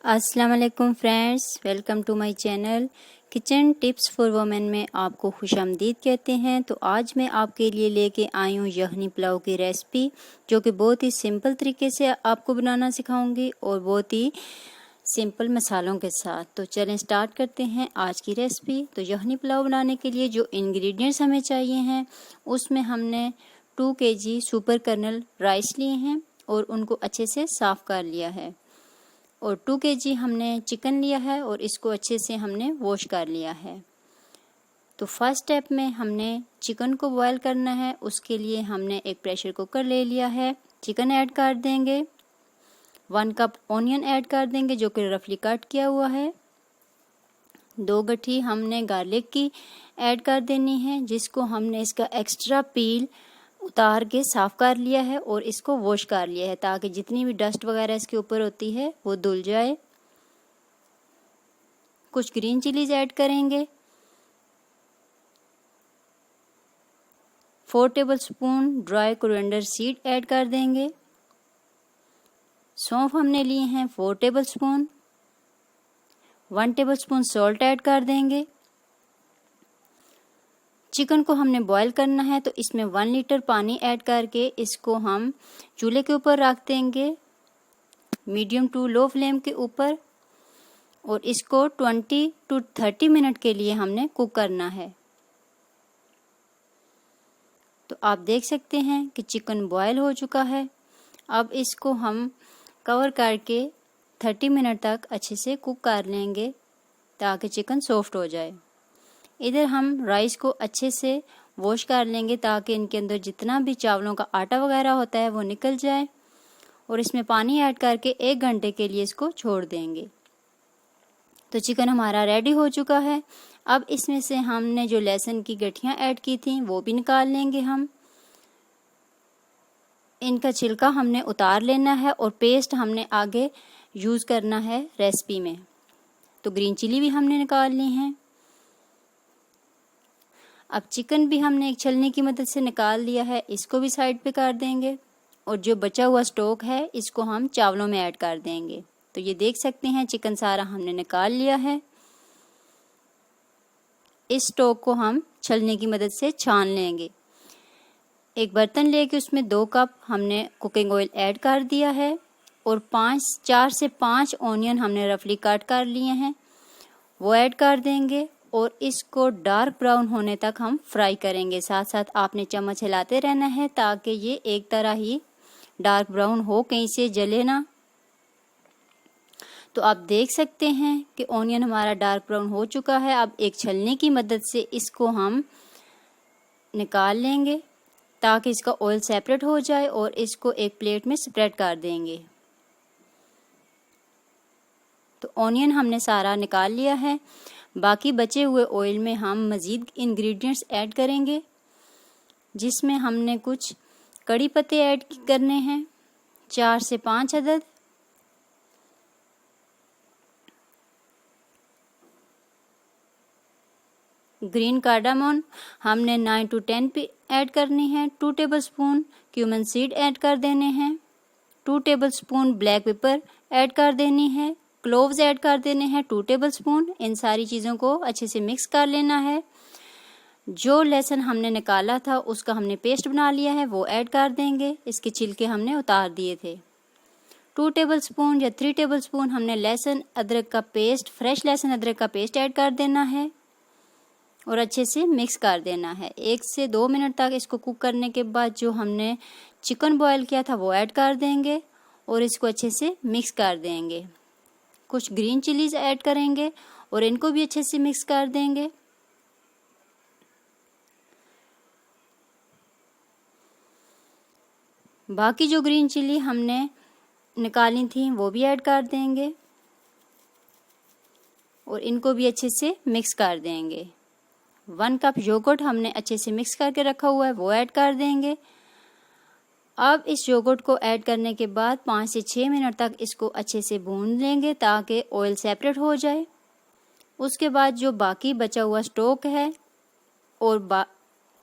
अस्सलाम वालेकुम friends, welcome to my channel kitchen tips for women में आपको खुशामदीद कहते हैं। तो आज मैं आपके लिए लेके आई हूँ यखनी पुलाव की रेसिपी, जो कि बहुत ही सिंपल तरीके से आपको बनाना सिखाऊंगी और बहुत ही सिंपल मसालों के साथ। तो चलें स्टार्ट करते हैं आज की रेसिपी। तो यखनी पुलाव बनाने के लिए जो इंग्रेडिएंट्स हमें चाहिए हैं, उसमें हमने 2 kg सुपर कर्नल राइस लिए हैं और उनको अच्छे से साफ़ कर लिया है। और 2 kg हमने चिकन लिया है और इसको अच्छे से हमने वॉश कर लिया है। तो फर्स्ट स्टेप में हमने चिकन को बॉयल करना है। उसके लिए हमने एक प्रेशर कुकर ले लिया है। चिकन ऐड कर देंगे, 1 कप ऑनियन ऐड कर देंगे जो कि रफली कट किया हुआ है। 2 गट्ठी हमने गार्लिक की ऐड कर देनी है, जिसको हमने इसका एक्स्ट्रा पील उतार के साफ कर लिया है और इसको वॉश कर लिया है, ताकि जितनी भी डस्ट वगैरह इसके ऊपर होती है वो धुल जाए। कुछ ग्रीन चिलीज ऐड करेंगे, 4 tablespoon dry coriander seed add कर देंगे। सौंफ हमने लिए हैं 4 टेबलस्पून, 1 टेबलस्पून सॉल्ट ऐड कर देंगे। चिकन को हमने बॉईल करना है, तो इसमें 1 लीटर पानी ऐड करके इसको हम चूल्हे के ऊपर रख देंगे, मीडियम टू लो फ्लेम के ऊपर, और इसको 20 to 30 मिनट के लिए हमने कुक करना है। तो आप देख सकते हैं कि चिकन बॉईल हो चुका है। अब इसको हम कवर करके 30 मिनट तक अच्छे से कुक कर लेंगे, ताकि चिकन सॉफ्ट हो जाए। इधर हम राइस को अच्छे से वॉश कर लेंगे, ताकि इनके अंदर जितना भी चावलों का आटा वगैरह होता है वो निकल जाए, और इसमें पानी ऐड करके 1 घंटे के लिए इसको छोड़ देंगे। तो चिकन हमारा रेडी हो चुका है। अब इसमें से हमने जो लहसुन की गठियाँ ऐड की थी वो भी निकाल लेंगे हम। इनका छिलका हमने उतार लेना है और पेस्ट हमने आगे यूज़ करना है रेसिपी में। तो ग्रीन चिली भी हमने निकाल ली हैं। अब चिकन भी हमने एक छलनी की मदद से निकाल दिया है, इसको भी साइड पे कर देंगे, और जो बचा हुआ स्टॉक है इसको हम चावलों में ऐड कर देंगे। तो ये देख सकते हैं चिकन सारा हमने निकाल लिया है। इस स्टॉक को हम छलनी की मदद से छान लेंगे। एक बर्तन लेके उसमें 2 कप हमने कुकिंग ऑयल ऐड कर दिया है, और 4 से 5 ऑनियन हमने रफली कट कर लिए हैं वो ऐड कर देंगे, और इसको डार्क ब्राउन होने तक हम फ्राई करेंगे। साथ साथ आपने चम्मच हिलाते रहना है, ताकि ये एक तरह ही डार्क ब्राउन हो, कहीं से जले ना। तो आप देख सकते हैं कि ऑनियन हमारा डार्क ब्राउन हो चुका है। अब एक छलनी की मदद से इसको हम निकाल लेंगे, ताकि इसका ऑयल सेपरेट हो जाए, और इसको एक प्लेट में स्प्रेड कर देंगे। तो ऑनियन हमने सारा निकाल लिया है। बाकी बचे हुए ऑयल में हम मज़ीद इंग्रेडिएंट्स ऐड करेंगे, जिसमें हमने कुछ कड़ी पत्ते ऐड करने हैं, 4 से 5 अदद। ग्रीन कार्डामोन हमने 9 to 10 पे ऐड करनी है। 2 टेबलस्पून क्यूमन सीड ऐड कर देने हैं। 2 टेबलस्पून ब्लैक पेपर ऐड कर देनी है। क्लोव्स ऐड कर देने हैं 2 टेबलस्पून। इन सारी चीज़ों को अच्छे से मिक्स कर लेना है। जो लहसुन हमने निकाला था उसका हमने पेस्ट बना लिया है, वो ऐड कर देंगे। इसके छिलके हमने उतार दिए थे। 2 टेबलस्पून या 3 टेबलस्पून हमने लहसुन अदरक का पेस्ट, फ्रेश लहसुन अदरक का पेस्ट ऐड कर देना है, और अच्छे से मिक्स कर देना है। 1 से 2 मिनट तक इसको कुक करने के बाद जो हमने चिकन बॉयल किया था वो ऐड कर देंगे, और इसको अच्छे से मिक्स कर देंगे। कुछ ग्रीन चिलीज ऐड करेंगे और इनको भी अच्छे से मिक्स कर देंगे। बाकी जो ग्रीन चिली हमने निकाली थी वो भी ऐड कर देंगे, और इनको भी अच्छे से मिक्स कर देंगे। 1 कप योगर्ट हमने अच्छे से मिक्स करके रखा हुआ है, वो ऐड कर देंगे। अब इस योगर्ट को ऐड करने के बाद 5 से 6 मिनट तक इसको अच्छे से भून लेंगे, ताकि ऑयल सेपरेट हो जाए। उसके बाद जो बाकी बचा हुआ स्टॉक है और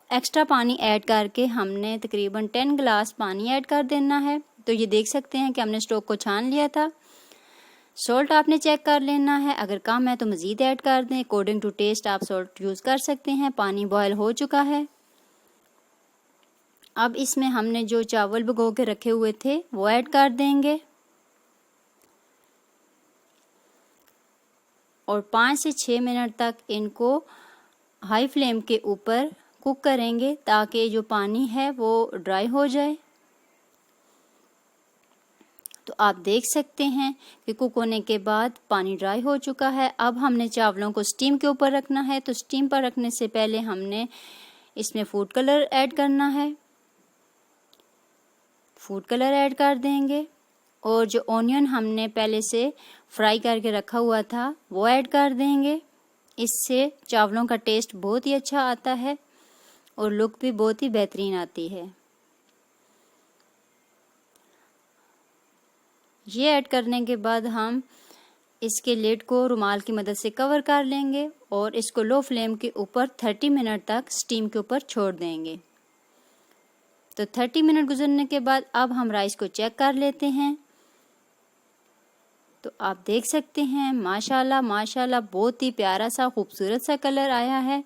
एक्स्ट्रा पानी ऐड करके हमने तकरीबन 10 गिलास पानी ऐड कर देना है। तो ये देख सकते हैं कि हमने स्टॉक को छान लिया था। सॉल्ट आपने चेक कर लेना है, अगर कम है तो मज़ीद ऐड कर दें। अकॉर्डिंग टू टेस्ट आप सॉल्ट यूज़ कर सकते हैं। पानी बॉयल हो चुका है। अब इसमें हमने जो चावल भिगो के रखे हुए थे वो ऐड कर देंगे और 5 से 6 मिनट तक इनको हाई फ्लेम के ऊपर कुक करेंगे ताकि जो पानी है वो ड्राई हो जाए। तो आप देख सकते हैं कि कुक होने के बाद पानी ड्राई हो चुका है। अब हमने चावलों को स्टीम के ऊपर रखना है। तो स्टीम पर रखने से पहले हमने इसमें फूड कलर ऐड करना है। फूड कलर ऐड कर देंगे और जो ऑनियन हमने पहले से फ्राई करके रखा हुआ था वो ऐड कर देंगे। इससे चावलों का टेस्ट बहुत ही अच्छा आता है और लुक भी बहुत ही बेहतरीन आती है। ये ऐड करने के बाद हम इसके लिड को रुमाल की मदद से कवर कर लेंगे और इसको लो फ्लेम के ऊपर 30 मिनट तक स्टीम के ऊपर छोड़ देंगे। तो 30 मिनट गुजरने के बाद अब हम राइस को चेक कर लेते हैं। तो आप देख सकते हैं माशाल्लाह माशाल्लाह बहुत ही प्यारा सा खूबसूरत सा कलर आया है।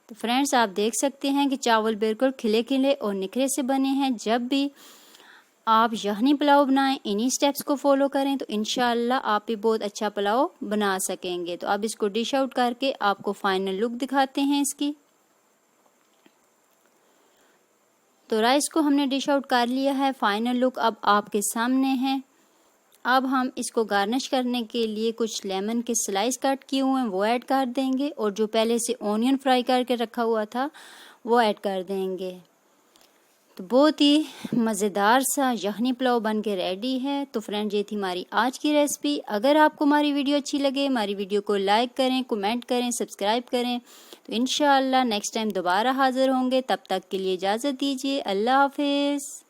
तो फ्रेंड्स आप देख सकते हैं कि चावल बिल्कुल खिले खिले और निखरे से बने हैं। जब भी आप यखनी पुलाव बनाएं इन्हीं स्टेप्स को फॉलो करें तो इंशाल्लाह आप भी बहुत अच्छा पुलाव बना सकेंगे। तो अब इसको डिश आउट करके आपको फाइनल लुक दिखाते हैं इसकी। तो राइस को हमने डिश आउट कर लिया है। फाइनल लुक अब आपके सामने है। अब हम इसको गार्निश करने के लिए कुछ लेमन के स्लाइस कट किए हुए हैं वो ऐड कर देंगे और जो पहले से ऑनियन फ्राई करके रखा हुआ था वो ऐड कर देंगे। तो बहुत ही मज़ेदार सा यखनी पुलाव बन के रेडी है। तो फ्रेंड्स ये थी हमारी आज की रेसिपी। अगर आपको हमारी वीडियो अच्छी लगे हमारी वीडियो को लाइक करें, कमेंट करें, सब्सक्राइब करें। तो इंशाअल्लाह नेक्स्ट टाइम दोबारा हाज़िर होंगे। तब तक के लिए इजाज़त दीजिए। अल्लाह हाफिज़।